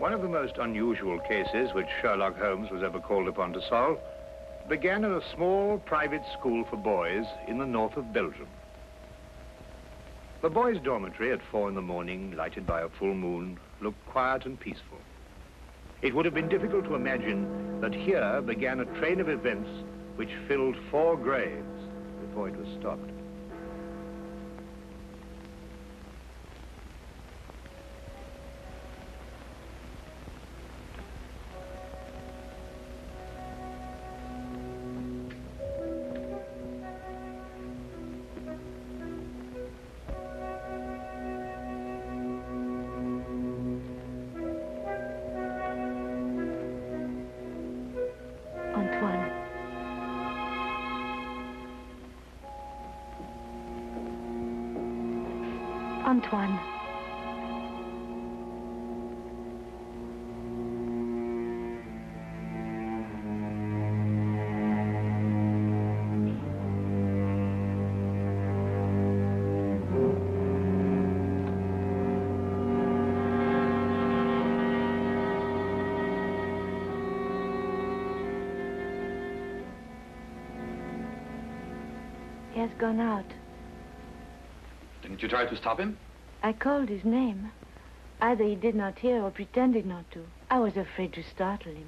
One of the most unusual cases which Sherlock Holmes was ever called upon to solve began in a small private school for boys in the north of Belgium. The boys' dormitory at 4 in the morning, lighted by a full moon, looked quiet and peaceful. It would have been difficult to imagine that here began a train of events which filled 4 graves before it was stopped. Antoine. He has gone out. Didn't you try to stop him? I called his name. Either he did not hear or pretended not to. I was afraid to startle him.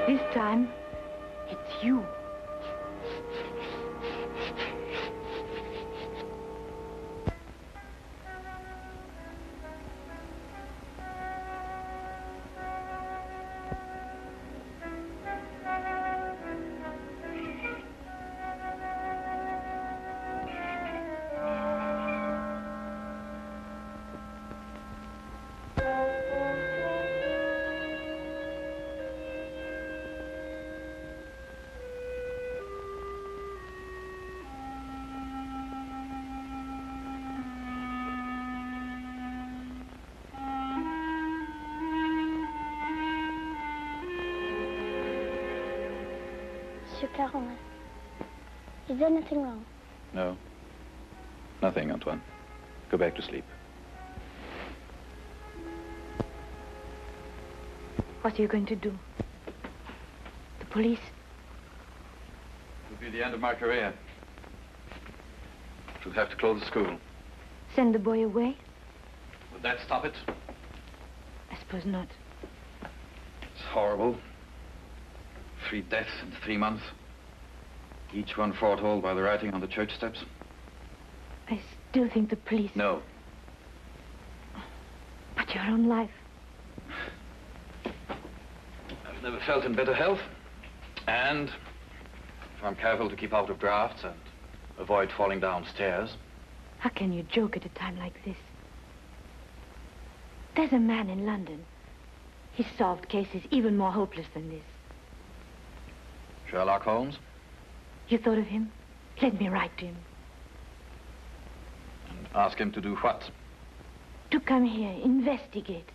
This time, it's you. Monsieur Caron, is there nothing wrong? No. Nothing, Antoine. Go back to sleep. What are you going to do? The police? It will be the end of my career. We'll have to close the school. Send the boy away? Would that stop it? I suppose not. It's horrible. 3 deaths in 3 months. Each one foretold by the writing on the church steps. I still think the police... No. But your own life. I've never felt in better health. And if I'm careful to keep out of drafts and avoid falling downstairs. How can you joke at a time like this? There's a man in London He's solved cases even more hopeless than this. Sherlock Holmes? You thought of him? Let me write to him. And ask him to do what? To come here, investigate.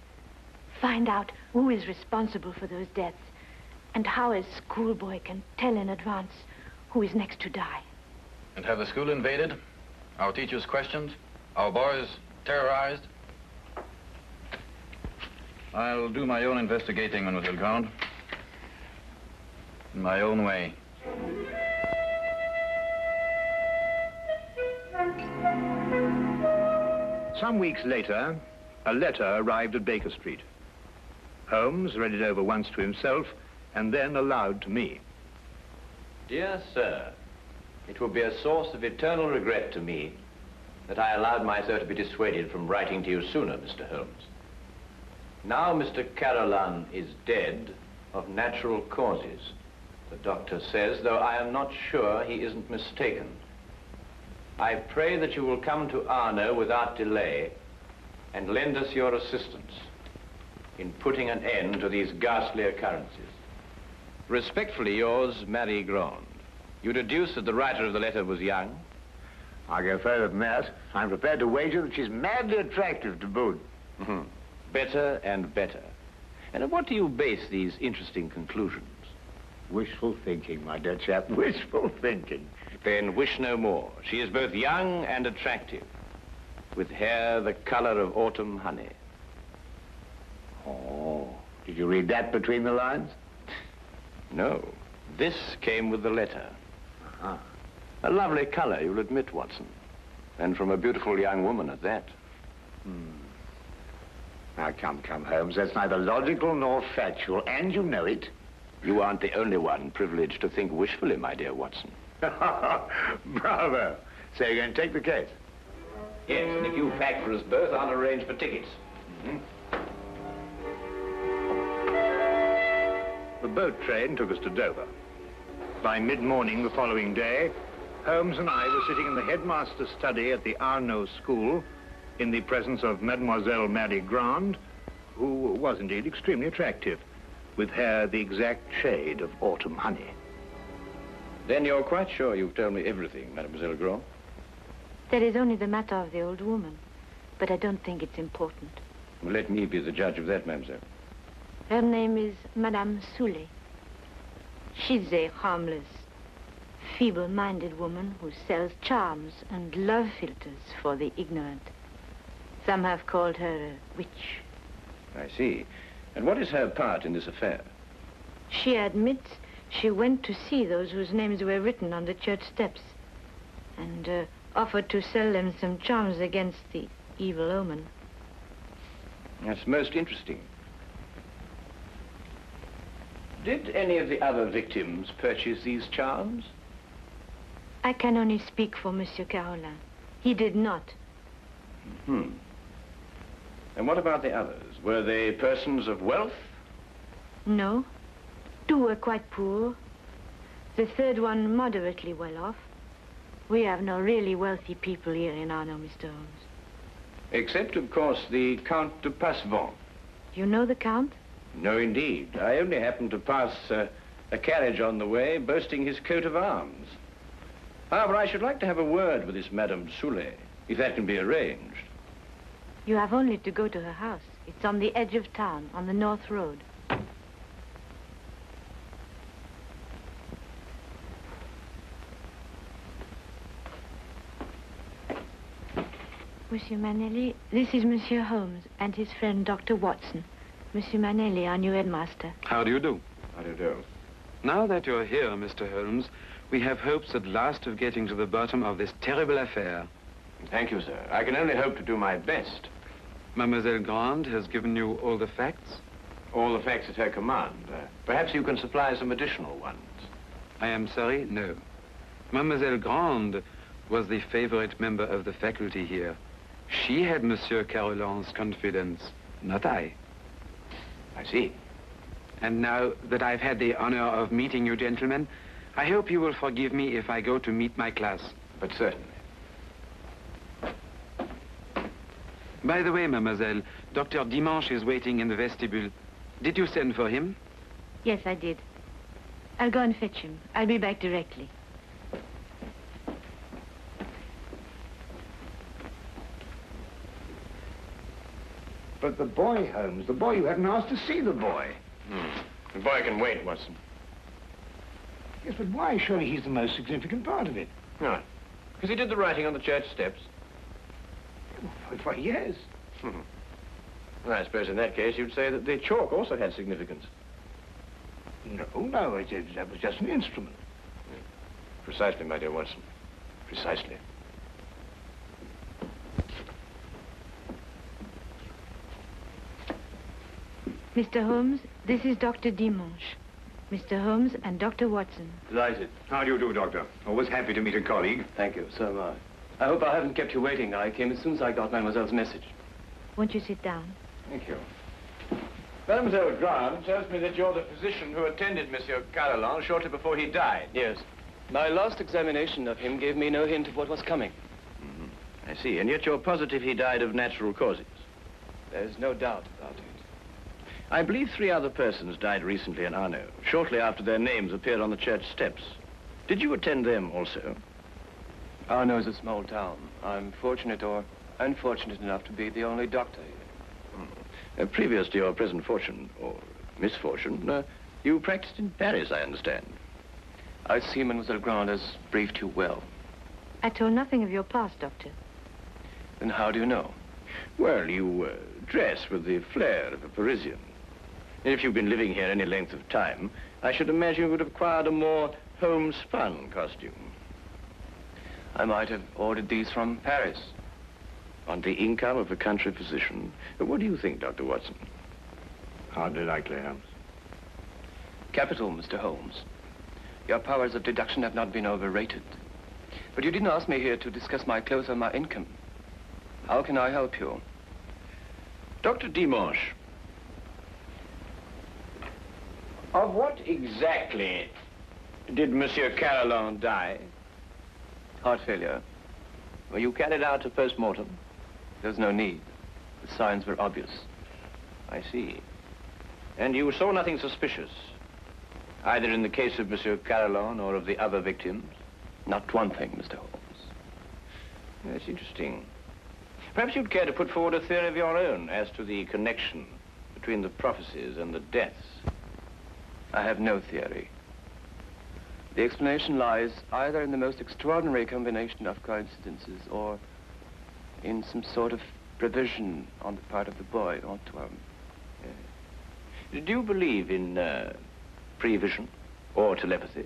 Find out who is responsible for those deaths and how a schoolboy can tell in advance who is next to die. And have the school invaded? Our teachers questioned? Our boys terrorized? I'll do my own investigating, Mademoiselle Grande. In my own way. Some weeks later, a letter arrived at Baker Street. Holmes read it over once to himself and then aloud to me. Dear sir, it will be a source of eternal regret to me that I allowed myself to be dissuaded from writing to you sooner, Mr. Holmes. Now Mr. Carolan is dead of natural causes, the doctor says, though I am not sure he isn't mistaken. I pray that you will come to Arno without delay and lend us your assistance in putting an end to these ghastly occurrences. Respectfully yours, Marion-Crawford. You deduce that the writer of the letter was young? I'll go further than that. I'm prepared to wager that she's madly attractive to boot. Mm-hmm. Better and better. And on what do you base these interesting conclusions? Wishful thinking, my dear chap. Wishful thinking. Then wish no more. She is both young and attractive, with hair the color of autumn honey. Oh, did you read that between the lines? No. This came with the letter. Uh-huh. A lovely color, you'll admit, Watson. And from a beautiful young woman at that. Now, come, Holmes. That's neither logical nor factual, and you know it. You aren't the only one privileged to think wishfully, my dear Watson. Bravo. So you're going to take the case? Yes, and if you pack for us both, I'll arrange for tickets. The boat train took us to Dover. By mid-morning the following day, Holmes and I were sitting in the headmaster's study at the Arno School in the presence of Mademoiselle Marion-Crawford, who was indeed extremely attractive, with hair the exact shade of autumn honey. Then you're quite sure you've told me everything, Mademoiselle Crawford? That is only the matter of the old woman, but I don't think it's important. Well, let me be the judge of that, mademoiselle. Her name is Madame Soulet. She's a harmless, feeble-minded woman who sells charms and love philters for the ignorant. Some have called her a witch. I see. And what is her part in this affair? She admits she went to see those whose names were written on the church steps and offered to sell them some charms against the evil omen. That's most interesting. Did any of the other victims purchase these charms? I can only speak for Monsieur Carolan. He did not. And what about the others? Were they persons of wealth? No. Two were quite poor. The third one moderately well off. We have no really wealthy people here in Arno, Mr. Holmes. Except, of course, the Count de Passevant. You know the Count? No, indeed. I only happened to pass a carriage on the way boasting his coat of arms. However, I should like to have a word with this Madame Soulet, if that can be arranged. You have only to go to her house. It's on the edge of town, on the North Road. Monsieur Manelli, this is Monsieur Holmes and his friend Dr. Watson. Monsieur Manelli, our new headmaster. How do you do? How do you do? Now that you're here, Mr. Holmes, we have hopes at last of getting to the bottom of this terrible affair. Thank you, sir. I can only hope to do my best. Mademoiselle Grande has given you all the facts? All the facts at her command. Perhaps you can supply some additional ones. I am sorry, no. Mademoiselle Grande was the favorite member of the faculty here. She had Monsieur Carolan's confidence, not I. I see. And now that I've had the honor of meeting you gentlemen, I hope you will forgive me if I go to meet my class. But certainly. By the way, mademoiselle, Dr. Dimanche is waiting in the vestibule. Did you send for him? Yes, I did. I'll go and fetch him. I'll be back directly. But the boy, Holmes, the boy, you hadn't asked to see the boy. The boy can wait, Watson. Yes, but why? Surely he's the most significant part of it. No, because he did the writing on the church steps. Why, yes. Well, I suppose in that case you'd say that the chalk also had significance. No, that was just an instrument. Precisely, my dear Watson. Precisely. Mr. Holmes, this is Dr. Dimanche. Mr. Holmes and Dr. Watson. Delighted. How do you do, Doctor? Always happy to meet a colleague. Thank you, so am I. I hope I haven't kept you waiting. I came as soon as I got Mademoiselle's message. Won't you sit down? Thank you. Mademoiselle Grant tells me that you're the physician who attended Monsieur Carolan shortly before he died. Yes. My last examination of him gave me no hint of what was coming. I see, and yet you're positive he died of natural causes. There's no doubt about it. I believe 3 other persons died recently in Arno, shortly after their names appeared on the church steps. Did you attend them also? Arno is a small town. I'm fortunate or unfortunate enough to be the only doctor here. Previous to your present fortune, or misfortune, you practiced in Paris, I understand. I see Mademoiselle Grant has briefed you well. I told nothing of your past, Doctor. Then how do you know? Well, you dress with the flair of a Parisian. If you've been living here any length of time, I should imagine you would have acquired a more homespun costume. I might have ordered these from Paris. On the income of a country physician. What do you think, Dr. Watson? Hardly likely, Holmes. Capital, Mr. Holmes. Your powers of deduction have not been overrated. But you didn't ask me here to discuss my clothes or my income. How can I help you? Dr. Dimanche, of what exactly did Monsieur Carolan die? Heart failure. Were you carried out to post-mortem? There's no need. The signs were obvious. I see. And you saw nothing suspicious, either in the case of Monsieur Carolan or of the other victims? Not one thing, Mr. Holmes. That's interesting. Perhaps you'd care to put forward a theory of your own as to the connection between the prophecies and the deaths. I have no theory. The explanation lies either in the most extraordinary combination of coincidences or in some sort of prevision on the part of the boy, Antoine. Do you believe in prevision or telepathy?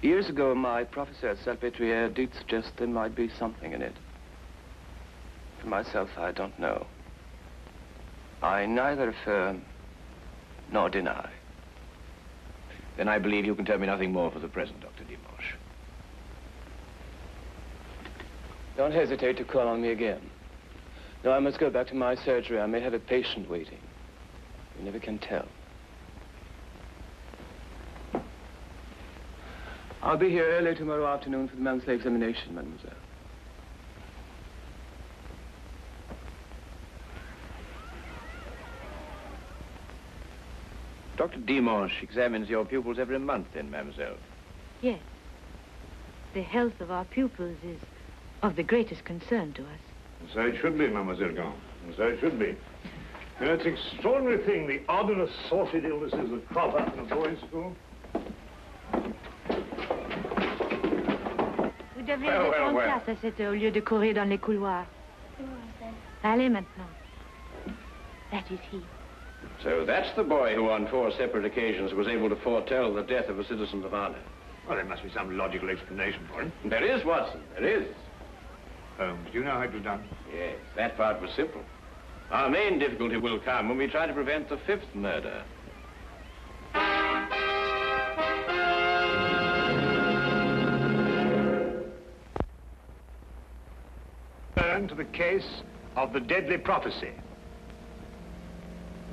Years ago, my professor at Salpêtrière did suggest there might be something in it. For myself, I don't know. I neither affirm nor deny. Then I believe you can tell me nothing more for the present, Dr. Dimanche. Don't hesitate to call on me again. No, I must go back to my surgery. I may have a patient waiting. You never can tell. I'll be here early tomorrow afternoon for the monthly examination, mademoiselle. Dr. Dimanche examines your pupils every month, then, mademoiselle? Yes. The health of our pupils is of the greatest concern to us. So it should be, Mademoiselle Grant. So it should be. You know, it's an extraordinary thing, the odd and assorted illnesses that crop up in a boys' school. Vous devez être en classe à cette heure au lieu de courir dans les couloirs. Allez maintenant. That is he. So that's the boy who on 4 separate occasions was able to foretell the death of a citizen of honor. Well, there must be some logical explanation for it. There is, Watson, there is. Holmes, do you know how it was done? Yes, that part was simple. Our main difficulty will come when we try to prevent the 5th murder. Turn to the case of the deadly prophecy.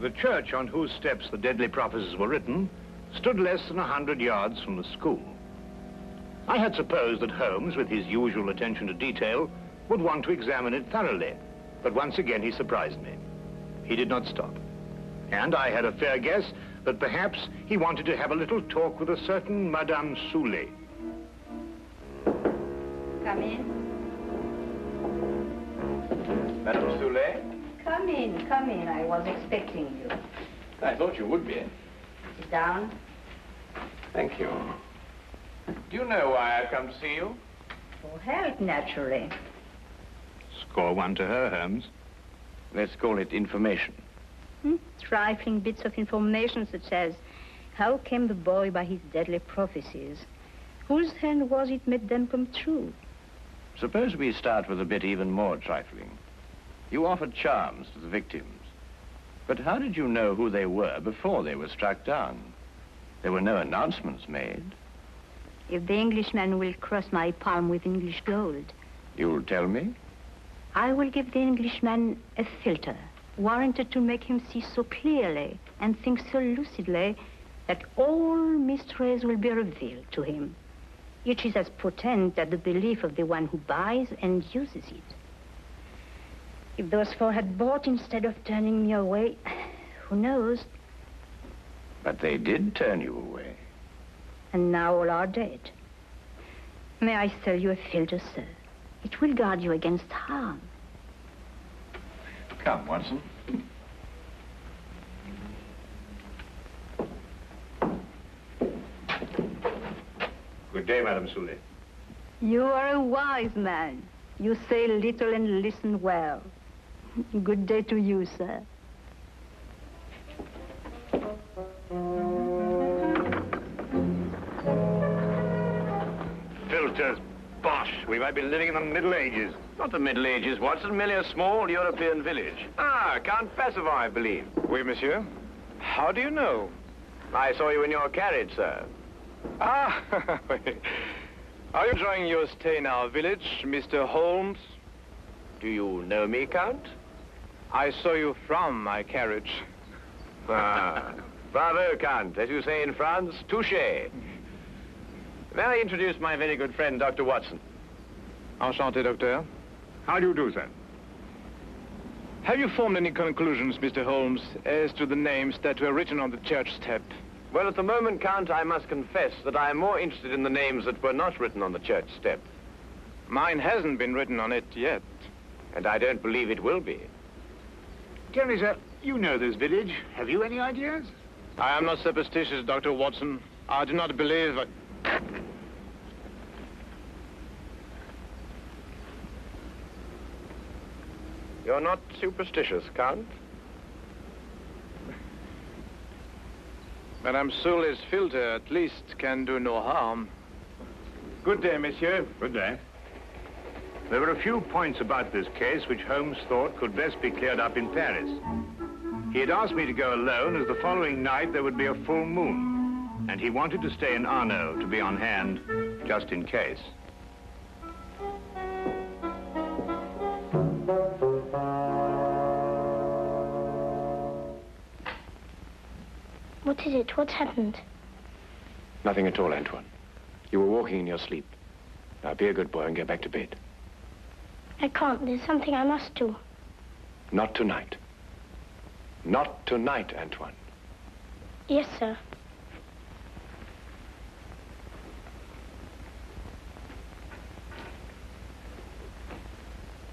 The church on whose steps the deadly prophecies were written stood less than 100 yards from the school. I had supposed that Holmes, with his usual attention to detail, would want to examine it thoroughly, but once again he surprised me. He did not stop. And I had a fair guess that perhaps he wanted to have a little talk with a certain Madame Soulet. Come in. Madame Soulet? Come in, come in. I was expecting you. I thought you would be. Sit down. Thank you. Do you know why I've come to see you? For help, naturally. Score one to her, Holmes. Let's call it information. Trifling bits of information such as how came the boy by his deadly prophecies? Whose hand was it made them come true? Suppose we start with a bit even more trifling. You offered charms to the victims. But how did you know who they were before they were struck down? There were no announcements made. If the Englishman will cross my palm with English gold, You'll tell me? I will give the Englishman a filter, warranted to make him see so clearly and think so lucidly that all mysteries will be revealed to him. Each is as potent as the belief of the one who buys and uses it. If those four had bought instead of turning me away, who knows? But they did turn you away. And now all are dead. May I sell you a filter, sir? It will guard you against harm. Come, Watson. Good day, Madame Soulet. You are a wise man. You say little and listen well. Good day to you, sir. Filters, bosh. We might be living in the Middle Ages. Not the Middle Ages, Watson, merely a small European village. Ah, Count Passivant, I believe. Oui, monsieur. How do you know? I saw you in your carriage, sir. Ah, are you enjoying your stay in our village, Mr. Holmes? Do you know me, Count? I saw you from my carriage. Ah, bravo, Count. As you say in France, touché. May I introduce my very good friend, Dr. Watson? Enchanté, docteur. How do you do, sir? Have you formed any conclusions, Mr. Holmes, as to the names that were written on the church step? Well, at the moment, Count, I must confess that I am more interested in the names that were not written on the church step. Mine hasn't been written on it yet. And I don't believe it will be. Tell me, sir, you know this village. Have you any ideas? I am not superstitious, Dr. Watson. I do not believe that... You're not superstitious, Count? Madame Soulet's filter, at least, can do no harm. Good day, monsieur. Good day. There were a few points about this case which Holmes thought could best be cleared up in Paris. He had asked me to go alone, as the following night there would be a full moon, and he wanted to stay in Arnaud to be on hand, just in case. What is it? What's happened? Nothing at all, Antoine. You were walking in your sleep. Now, be a good boy and get back to bed. I can't. There's something I must do. Not tonight. Not tonight, Antoine. Yes, sir.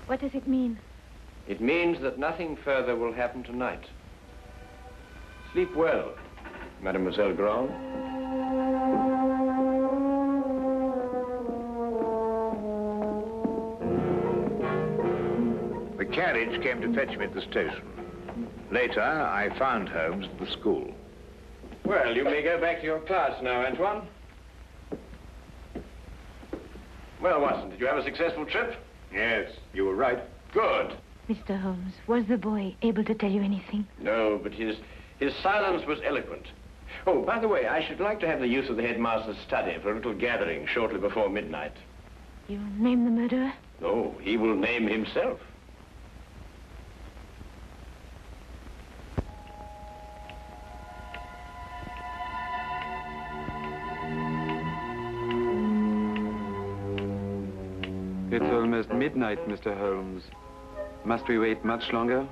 What does it mean? It means that nothing further will happen tonight. Sleep well, Mademoiselle Grand. The carriage came to fetch me at the station. Later, I found Holmes at the school. Well, you may go back to your class now, Antoine. Well, Watson, did you have a successful trip? Yes, you were right. Good. Mr. Holmes, was the boy able to tell you anything? No, but his silence was eloquent. Oh, by the way, I should like to have the use of the headmaster's study for a little gathering shortly before midnight. You name the murderer? No, he will name himself. It's almost midnight, Mr. Holmes. Must we wait much longer?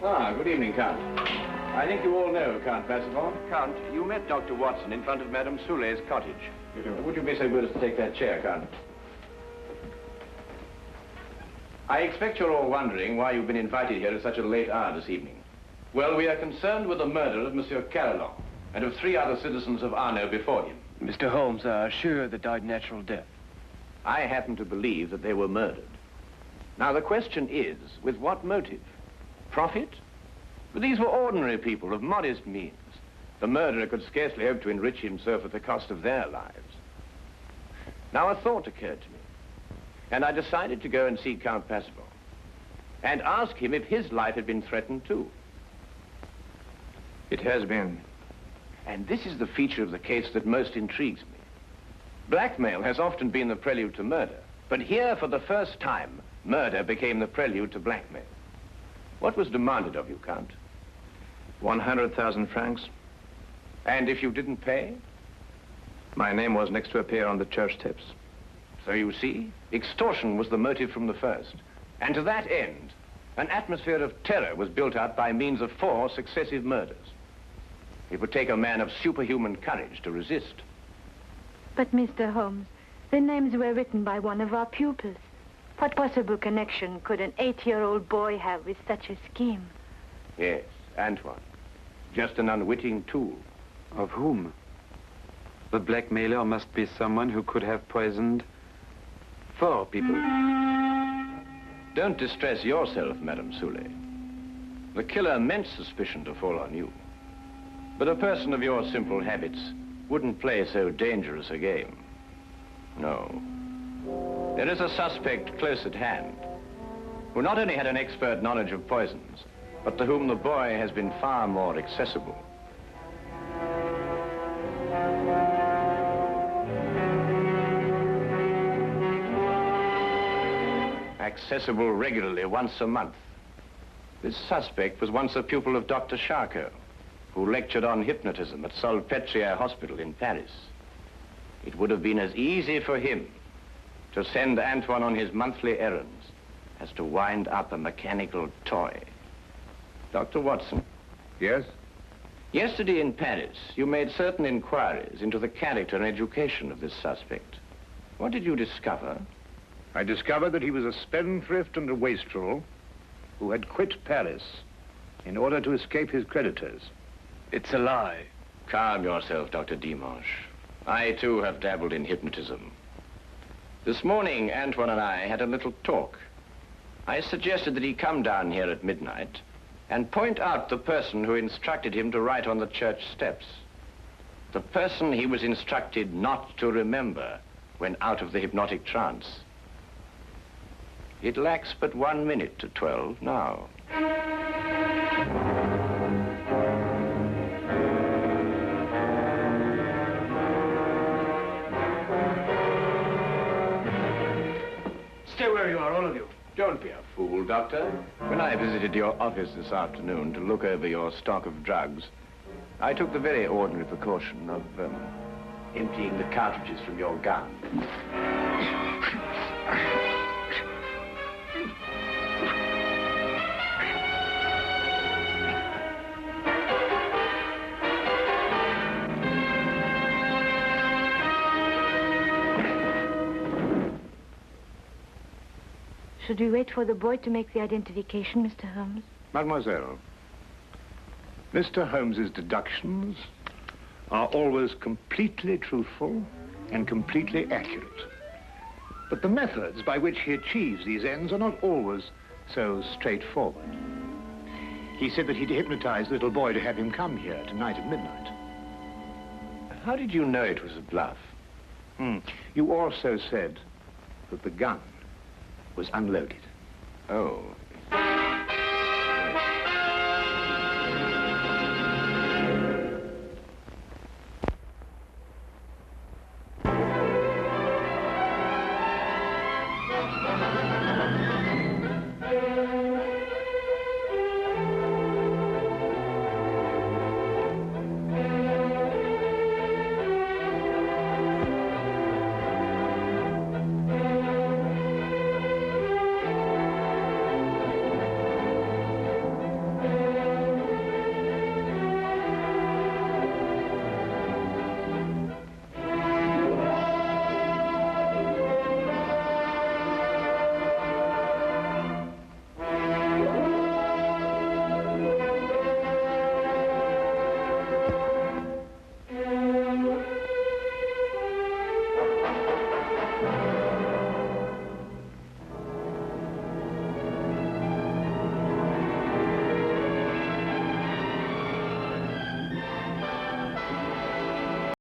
Ah, good evening, Count. I think you all know Count Passavant. Count, you met Dr. Watson in front of Madame Soulet's cottage. Would you be so good as to take that chair, Count? I expect you're all wondering why you've been invited here at such a late hour this evening. Well, we are concerned with the murder of Monsieur Carolan and of 3 other citizens of Arno before him. Mr. Holmes are sure they died natural death. I happen to believe that they were murdered. Now, the question is, with what motive? Profit? But these were ordinary people of modest means. The murderer could scarcely hope to enrich himself at the cost of their lives. Now, a thought occurred to me, and I decided to go and see Count Passavant and ask him if his life had been threatened too. It has been. And this is the feature of the case that most intrigues me. Blackmail has often been the prelude to murder, but here, for the first time, murder became the prelude to blackmail. What was demanded of you, Count? 100,000 francs. And if you didn't pay? My name was next to appear on the church steps. So you see, extortion was the motive from the first. And to that end, an atmosphere of terror was built up by means of 4 successive murders. It would take a man of superhuman courage to resist. But, Mr. Holmes, the names were written by one of our pupils. What possible connection could an 8-year-old boy have with such a scheme? Yes, Antoine. Just an unwitting tool. Of whom? The blackmailer must be someone who could have poisoned 4 people. Don't distress yourself, Madame Soulet. The killer meant suspicion to fall on you. But a person of your simple habits wouldn't play so dangerous a game. No. There is a suspect close at hand, who not only had an expert knowledge of poisons, but to whom the boy has been far more accessible. Accessible regularly once a month. This suspect was once a pupil of Dr. Charcot, who lectured on hypnotism at Salpêtrière Hospital in Paris. It would have been as easy for him to send Antoine on his monthly errands as to wind up a mechanical toy. Dr. Watson. Yes? Yesterday in Paris, you made certain inquiries into the character and education of this suspect. What did you discover? I discovered that he was a spendthrift and a wastrel who had quit Paris in order to escape his creditors. It's a lie. Calm yourself, Dr. Dimanche. I, too, have dabbled in hypnotism. This morning, Antoine and I had a little talk. I suggested that he come down here at midnight and point out the person who instructed him to write on the church steps. The person he was instructed not to remember when out of the hypnotic trance. It lacks but 1 minute to 12 now. Stay where you are, all of you. Don't be a fool, Doctor. When I visited your office this afternoon to look over your stock of drugs, I took the very ordinary precaution of emptying the cartridges from your gun. Should we wait for the boy to make the identification, Mr. Holmes? Mademoiselle, Mr. Holmes's deductions are always completely truthful and completely accurate. But the methods by which he achieves these ends are not always so straightforward. He said that he'd hypnotized the little boy to have him come here tonight at midnight. How did you know it was a bluff? You also said that the gun was unloaded. Oh,